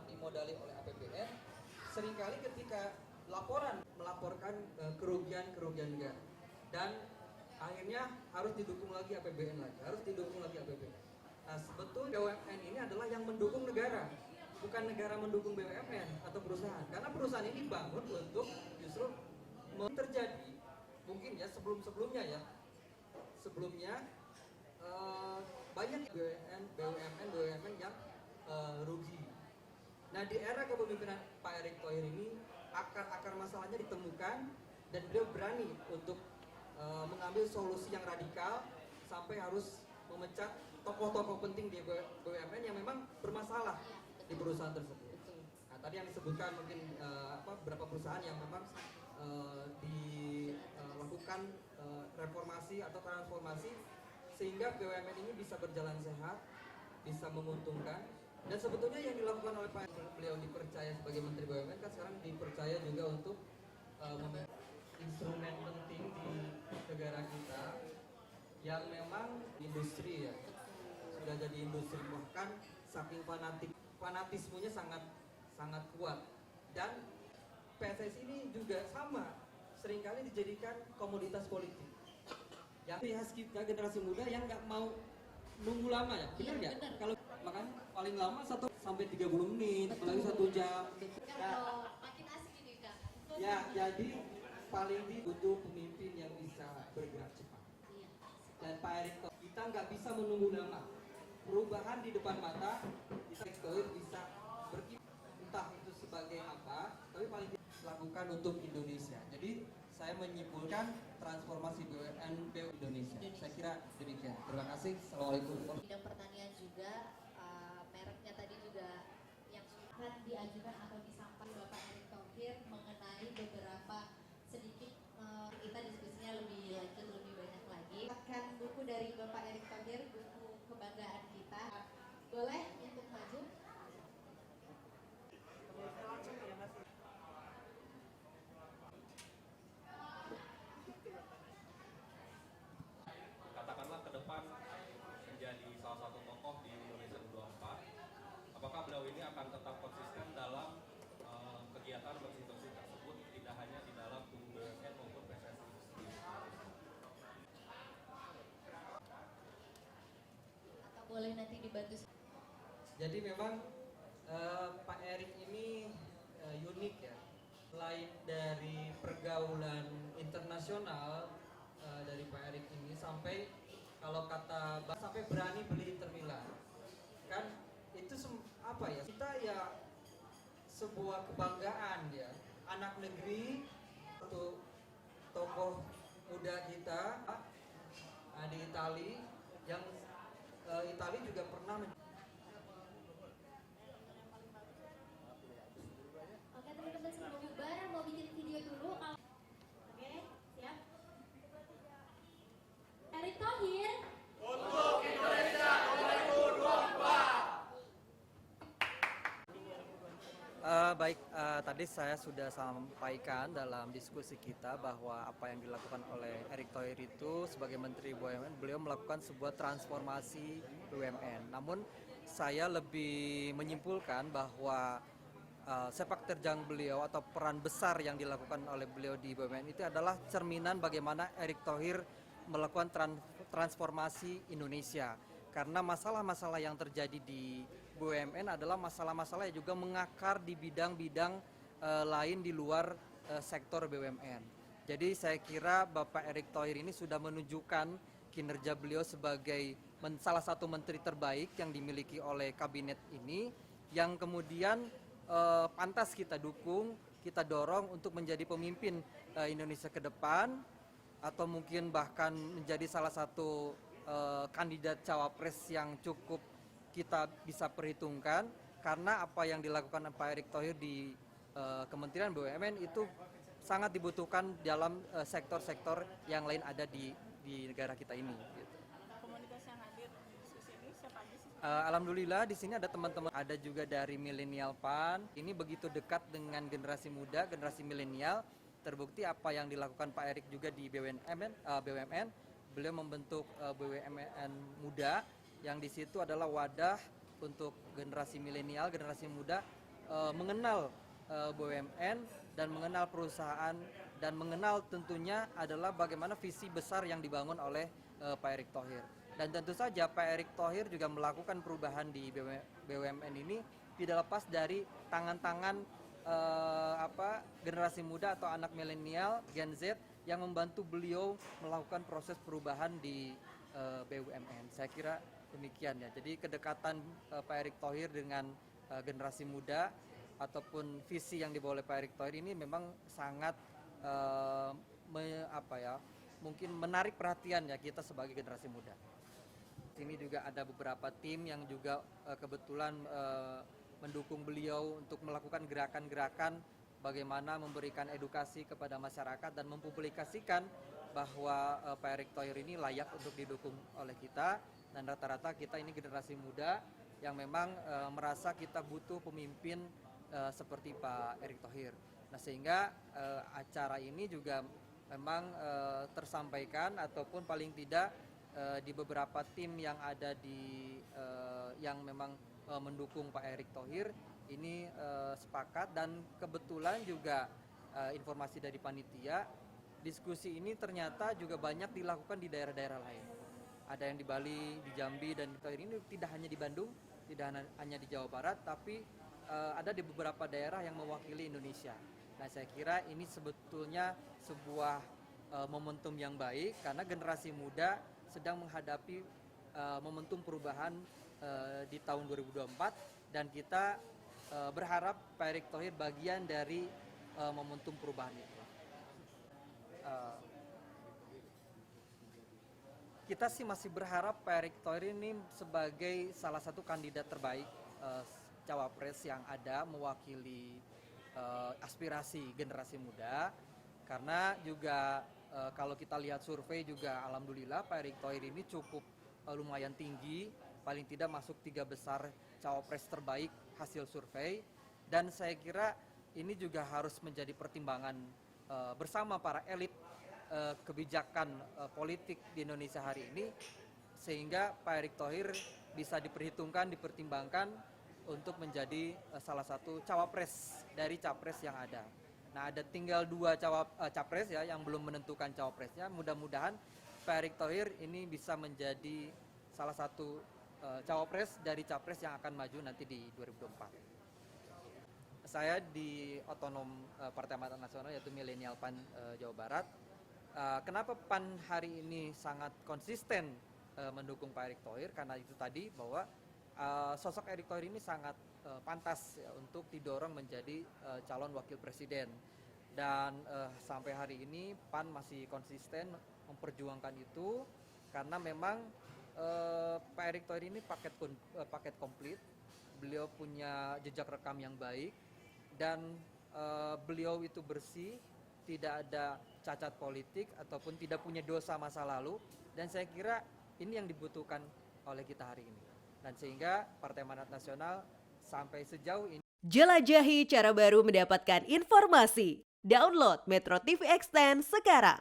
dimodali oleh APBN, seringkali ketika melaporkan kerugian negara, dan akhirnya harus didukung lagi APBN Nah, sebetulnya BUMN ini adalah yang mendukung negara, bukan negara mendukung BUMN atau perusahaan. Karena perusahaan ini bangun untuk justru terjadi mungkin ya sebelumnya banyak BUMN yang rugi. Nah, di era kepemimpinan Pak Erick Thohir ini akar masalahnya ditemukan dan beliau berani untuk mengambil solusi yang radikal sampai harus memecat tokoh-tokoh penting di BUMN yang memang bermasalah di perusahaan tersebut. Nah, tadi yang disebutkan mungkin beberapa perusahaan yang memang dilakukan reformasi atau transformasi sehingga BUMN ini bisa berjalan sehat, bisa menguntungkan. Dan sebetulnya yang dilakukan oleh Pak beliau dipercaya sebagai Menteri BUMN kan sekarang dipercaya juga untuk instrumen penting di negara kita yang memang industri ya, sudah jadi industri, bahkan saking fanatismenya sangat kuat. Dan PSSI ini juga sama, seringkali dijadikan komoditas politik. Yang khas kita generasi muda yang nggak mau nunggu lama ya, benar nggak? Ya, kalau makan paling lama 1 sampai 30 menit, apalagi 1 jam. Kalau makin asik ini Kak. Ya, jadi paling butuh pemimpin yang bisa bergerak cepat. Dan Pak Erick Thohir, kita nggak bisa menunggu lama. Perubahan di depan mata, Erick Thohir bisa berkiprah, entah itu sebagai apa, tapi paling dilakukan untuk Indonesia. Jadi saya menyimpulkan transformasi BUMN Indonesia. Saya kira demikian. Terima kasih. Assalamualaikum. Bidang pertanian juga, mereknya tadi juga yang akan diajukan atau disampaikan Bapak Erick Thohir mengenai beberapa sedikit kita diskusinya lebih lanjut, lebih banyak lagi. Akan buku dari Bapak Erick Thohir, buku kebanggaan kita. Boleh untuk maju? Katakanlah ke depan menjadi salah satu tokoh di Indonesia 24, apakah beliau ini akan tetap konsisten dalam kegiatan konstitusi tersebut, tidak hanya di dalam tubuh BUMN maupun PSSI sendiri? Atau boleh nanti dibantu? Jadi memang Pak Erick ini unik ya. Selain dari pergaulan internasional dari Pak Erick ini, sampai kalau kata sampai berani beli Inter Milan, kan itu apa ya, kita ya sebuah kebanggaan ya, anak negeri untuk tokoh muda kita di Itali, yang Itali juga pernah Oke teman-teman, sebelum bubar mau bikin video dulu. Oke, siap. Erick Thohir untuk Indonesia 2024. Baik, tadi saya sudah sampaikan dalam diskusi kita bahwa apa yang dilakukan oleh Erick Thohir itu sebagai Menteri BUMN, beliau melakukan sebuah transformasi BUMN. Namun saya lebih menyimpulkan bahwa sepak terjang beliau atau peran besar yang dilakukan oleh beliau di BUMN itu adalah cerminan bagaimana Erick Thohir melakukan transformasi Indonesia. Karena masalah-masalah yang terjadi di BUMN adalah masalah-masalah yang juga mengakar di bidang-bidang lain di luar sektor BUMN. Jadi saya kira Bapak Erick Thohir ini sudah menunjukkan kinerja beliau sebagai salah satu menteri terbaik yang dimiliki oleh kabinet ini, yang kemudian pantas kita dukung, kita dorong untuk menjadi pemimpin Indonesia ke depan, atau mungkin bahkan menjadi salah satu kandidat cawapres yang cukup kita bisa perhitungkan, karena apa yang dilakukan Pak Erick Thohir di Kementerian BUMN itu sangat dibutuhkan dalam sektor-sektor yang lain ada di negara kita ini. Gitu. Komunitas yang hadir di diskusi ini siapa aja sih? Alhamdulillah di sini ada teman-teman, ada juga dari Millennial PAN. Ini begitu dekat dengan generasi muda, generasi milenial. Terbukti apa yang dilakukan Pak Erick juga di BUMN. Beliau membentuk BUMN muda yang di situ adalah wadah untuk generasi milenial, generasi muda mengenal BUMN dan mengenal perusahaan dan mengenal tentunya adalah bagaimana visi besar yang dibangun oleh Pak Erick Thohir. Dan tentu saja Pak Erick Thohir juga melakukan perubahan di BUMN ini tidak lepas dari tangan-tangan generasi muda atau anak milenial Gen Z yang membantu beliau melakukan proses perubahan di BUMN. Saya kira demikian ya. Jadi kedekatan Pak Erick Thohir dengan generasi muda ataupun visi yang dibawa oleh Pak Erick Thohir ini memang sangat mungkin menarik perhatian ya kita sebagai generasi muda. Sini juga ada beberapa tim yang juga kebetulan mendukung beliau untuk melakukan gerakan-gerakan bagaimana memberikan edukasi kepada masyarakat dan mempublikasikan bahwa Pak Erick Thohir ini layak untuk didukung oleh kita, dan rata-rata kita ini generasi muda yang memang merasa kita butuh pemimpin seperti Pak Erick Thohir. Nah, sehingga acara ini juga memang tersampaikan ataupun paling tidak di beberapa tim yang ada di yang memang mendukung Pak Erick Thohir ini sepakat, dan kebetulan juga informasi dari panitia diskusi ini ternyata juga banyak dilakukan di daerah-daerah lain. Ada yang di Bali, di Jambi, dan Thohir ini tidak hanya di Bandung, tidak hanya di Jawa Barat, tapi ada di beberapa daerah yang mewakili Indonesia. Nah, saya kira ini sebetulnya sebuah momentum yang baik karena generasi muda sedang menghadapi momentum perubahan di tahun 2024, dan kita berharap Pak Erick Thohir bagian dari momentum perubahan itu. Kita sih masih berharap Pak Erick Thohir ini sebagai salah satu kandidat terbaik cawapres yang ada mewakili aspirasi generasi muda, karena juga kalau kita lihat survei juga alhamdulillah Pak Erick Thohir ini cukup lumayan tinggi, paling tidak masuk 3 besar cawapres terbaik hasil survei, dan saya kira ini juga harus menjadi pertimbangan bersama para elit kebijakan politik di Indonesia hari ini, sehingga Pak Erick Thohir bisa diperhitungkan, dipertimbangkan untuk menjadi salah satu cawapres dari capres yang ada. Nah, ada tinggal 2 capres ya yang belum menentukan cawapresnya. Mudah-mudahan Pak Erick Thohir ini bisa menjadi salah satu cawapres dari capres yang akan maju nanti di 2024. Saya di otonom Partai Amanat Nasional yaitu Milenial PAN Jawa Barat. Kenapa PAN hari ini sangat konsisten mendukung Pak Erick Thohir? Karena itu tadi bahwa sosok Erick Thohir ini sangat pantas ya, untuk didorong menjadi calon wakil presiden, dan sampai hari ini PAN masih konsisten memperjuangkan itu karena memang Pak Erick Thohir ini paket komplit. Beliau punya jejak rekam yang baik dan beliau itu bersih, tidak ada cacat politik ataupun tidak punya dosa masa lalu, dan saya kira ini yang dibutuhkan oleh kita hari ini. Dan sehingga Partai Amanat Nasional sampai sejauh ini. Jelajahi cara baru mendapatkan informasi. Download Metro TV Extend sekarang.